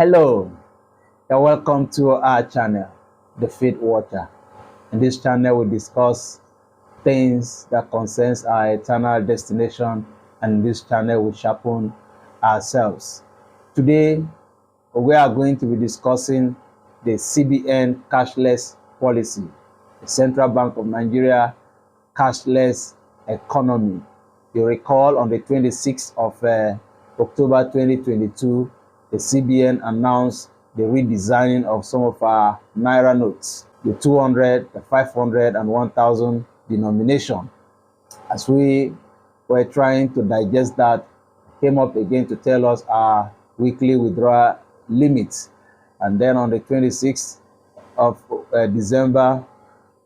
Hello, and welcome to our channel, The Faith Watcher. In this channel, we discuss things that concerns our eternal destination, and in this channel, we sharpen ourselves. Today, we are going to be discussing the CBN cashless policy, the Central Bank of Nigeria cashless economy. You recall on the 26th of October 2022, the CBN announced the redesigning of some of our Naira notes, the 200, the 500, and 1,000 denomination. As we were trying to digest that, came up again to tell us our weekly withdrawal limits. And then on the 26th of December,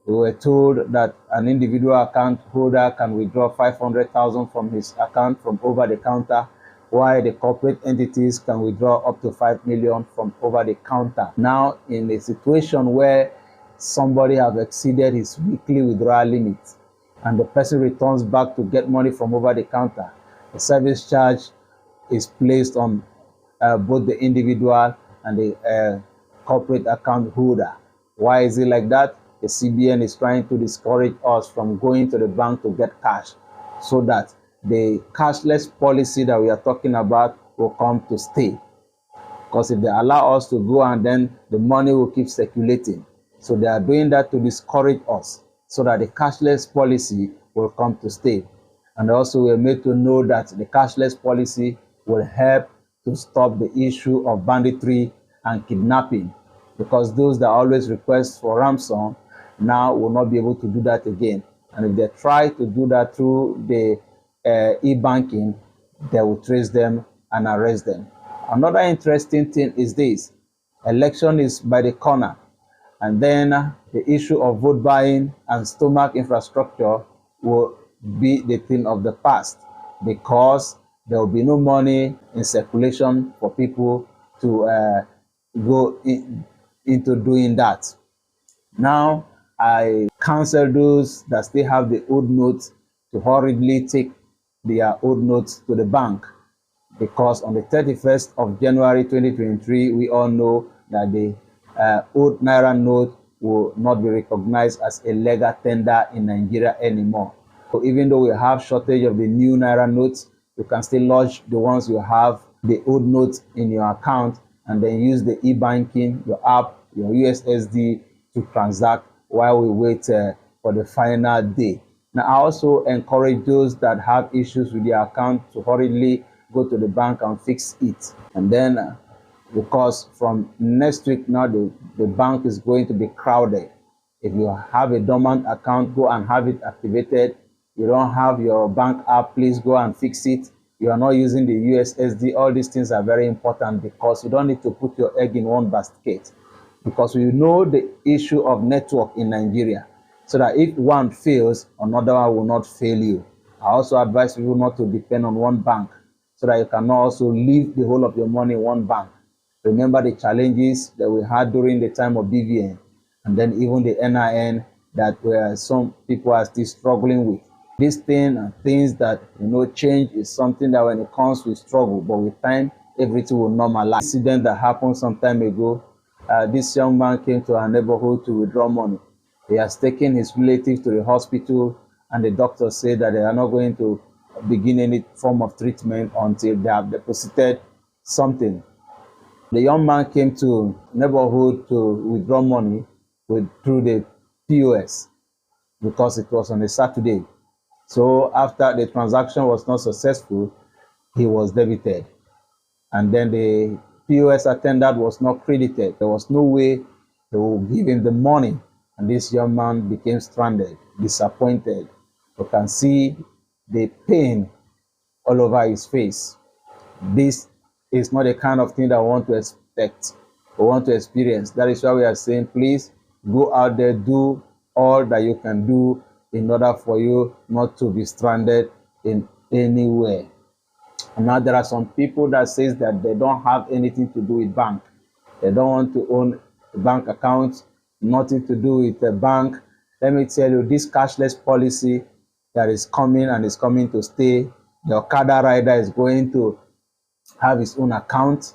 we were told that an individual account holder can withdraw 500,000 from his account from over the counter, while the corporate entities can withdraw up to 5 million from over the counter. Now, in a situation where somebody has exceeded his weekly withdrawal limit and the person returns back to get money from over the counter, the service charge is placed on both the individual and the corporate account holder. Why is it like that? The CBN is trying to discourage us from going to the bank to get cash, so that the cashless policy that we are talking about will come to stay. Because if they allow us to go, and then the money will keep circulating. So they are doing that to discourage us, so that the cashless policy will come to stay. And also we are made to know that the cashless policy will help to stop the issue of banditry and kidnapping, because those that always request for ransom now will not be able to do that again. And if they try to do that through the e-banking, they will trace them and arrest them. Another interesting thing is this: election is by the corner, and then the issue of vote buying and stomach infrastructure will be the thing of the past, because there will be no money in circulation for people to go into doing that. Now, I counsel those that still have the old notes to hurriedly take their old notes to the bank, because on the 31st of January 2023, we all know that the old Naira note will not be recognized as a legal tender in Nigeria anymore. So even though we have shortage of the new Naira notes, you can still lodge the ones you have, the old notes, in your account, and then use the e-banking, your app, your USSD to transact while we wait for the final day. Now, I also encourage those that have issues with their account to hurriedly go to the bank and fix it. And then, because from next week now, the bank is going to be crowded. If you have a dormant account, go and have it activated. You don't have your bank app, please go and fix it. You are not using the USSD. All these things are very important, because you don't need to put your egg in one basket. Because we know the issue of network in Nigeria, so that if one fails, another one will not fail you. I also advise people not to depend on one bank, so that you cannot also leave the whole of your money in one bank. Remember the challenges that we had during the time of BVN, and then even the NIN, that some people are still struggling with. These things are things that, change is something that when it comes, we struggle, but with time, everything will normalize. Incident that happened some time ago, this young man came to our neighborhood to withdraw money. He has taken his relative to the hospital, and the doctor said that they are not going to begin any form of treatment until they have deposited something. The young man came to neighborhood to withdraw money through the POS, because it was on a Saturday. So after the transaction was not successful, he was debited. And then the POS attendant was not credited. There was no way they would give him the money. And this young man became stranded, disappointed. You can see the pain all over his face. This is not the kind of thing that we want to expect or want to experience. That is why we are saying, please go out there, do all that you can do in order for you not to be stranded in anywhere. And now there are some people that says that they don't have anything to do with bank. They don't want to own a bank account, nothing to do with a bank. Let me tell you, this cashless policy that is coming and is coming to stay, the Okada rider is going to have his own account.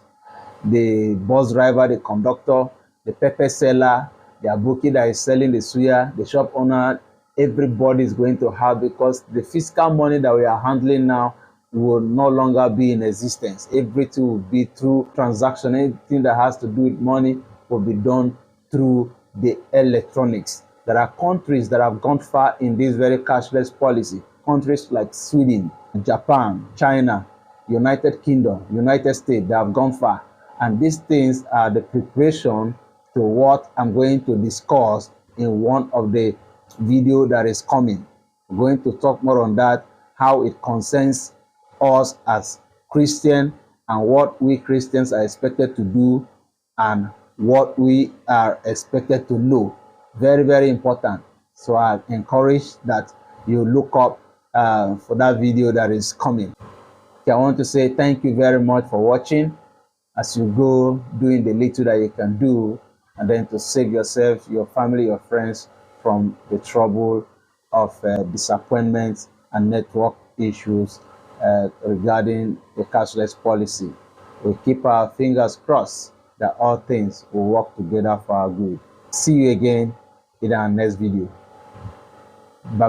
the bus driver, the conductor, the pepper seller, the aboki that is selling the suya, the shop owner, everybody is going to have, because the fiscal money that we are handling now will no longer be in existence. Everything will be through transaction. Anything that has to do with money will be done through the electronics. There are countries that have gone far in this very cashless policy. Countries like Sweden, Japan, China, United Kingdom, United States, they have gone far. And these things are the preparation to what I'm going to discuss in one of the video that is coming. We're going to talk more on that, how it concerns us as Christians and what we Christians are expected to do and what we are expected to know. Very, very important. So I encourage that you look up for that video that is coming. Okay, I want to say thank you very much for watching. As you go doing the little that you can do, and then to save yourself, your family, your friends from the trouble of disappointments and network issues regarding the cashless policy. We keep our fingers crossed that all things will work together for our good. See you again in our next video. Bye.